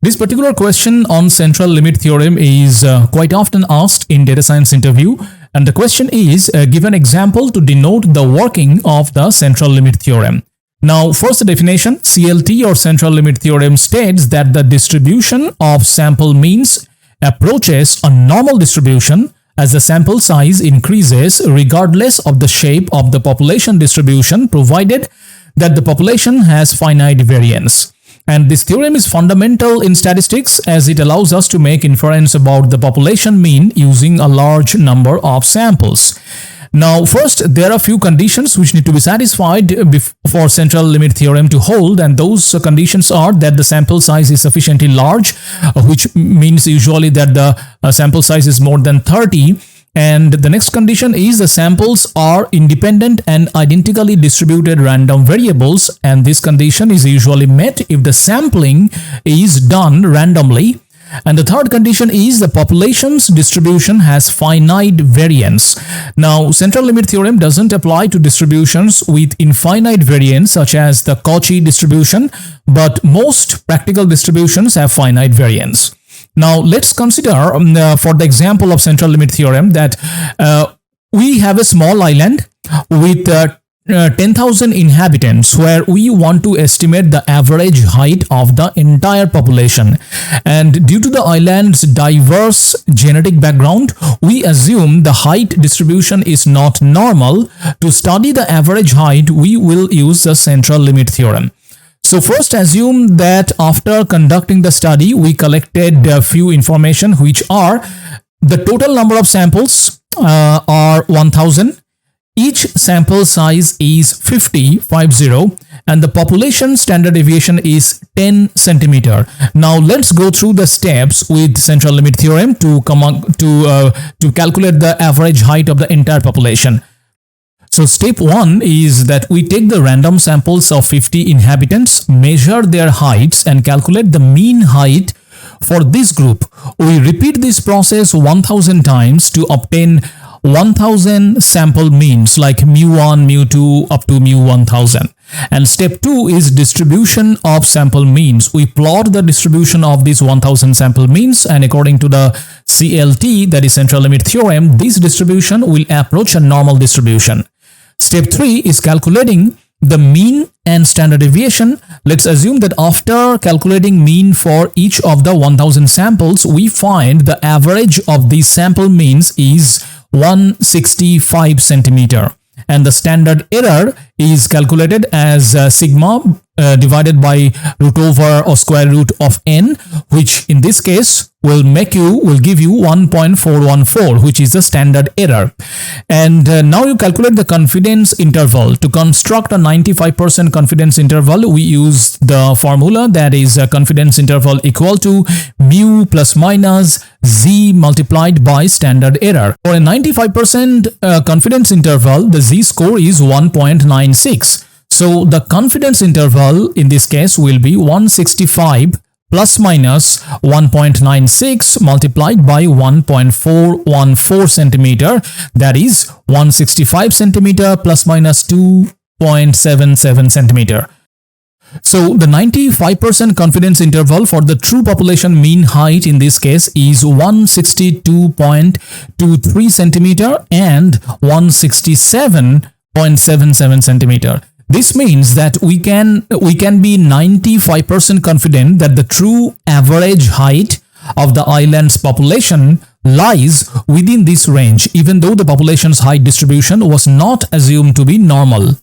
This particular question on central limit theorem is quite often asked in data science interview, and the question is give an example to denote the working of the central limit theorem. Now, first the definition, CLT or central limit theorem states that the distribution of sample means approaches a normal distribution as the sample size increases regardless of the shape of the population distribution, provided that the population has finite variance. And this theorem is fundamental in statistics as it allows us to make inference about the population mean using a large number of samples. Now, first, there are a few conditions which need to be satisfied for central limit theorem to hold, and those conditions are that the sample size is sufficiently large, which means usually that the sample size is more than 30. And the next condition is the samples are independent and identically distributed random variables, and this condition is usually met if the sampling is done randomly. And the third condition is the population's distribution has finite variance. Now, central limit theorem doesn't apply to distributions with infinite variance such as the Cauchy distribution, but most practical distributions have finite variance. Now, let's consider for the example of central limit theorem that we have a small island with 10,000 inhabitants where we want to estimate the average height of the entire population. And due to the island's diverse genetic background, we assume the height distribution is not normal. To study the average height, we will use the central limit theorem. So first assume that after conducting the study, we collected a few information which are the total number of samples are 1000. Each sample size is 50, and the population standard deviation is 10 centimeter. Now let's go through the steps with central limit theorem to calculate the average height of the entire population. So step 1 is that we take the random samples of 50 inhabitants, measure their heights and calculate the mean height for this group. We repeat this process 1000 times to obtain 1000 sample means like mu1, mu2 up to mu1000. And step 2 is distribution of sample means. We plot the distribution of these 1000 sample means, and according to the CLT, that is central limit theorem, this distribution will approach a normal distribution. Step 3 is calculating the mean and standard deviation. Let's assume that after calculating mean for each of the 1000 samples, we find the average of these sample means is 165 centimeter, and the standard error is calculated as sigma divided by root over or square root of n, which in this case will give you 1.414, which is the standard error. And now you calculate the confidence interval. To construct a 95% confidence interval, we use the formula that is a confidence interval equal to mu plus minus z multiplied by standard error. For a 95% confidence interval, the z-score is 1.96. So the confidence interval in this case will be 165 plus minus 1.96 multiplied by 1.414 centimeter, that is 165 centimeter plus minus 2.77 centimeter. So the 95% confidence interval for the true population mean height in this case is 162.23 centimeter and 167.77 centimeter. This means that we can be 95% confident that the true average height of the island's population lies within this range, even though the population's height distribution was not assumed to be normal.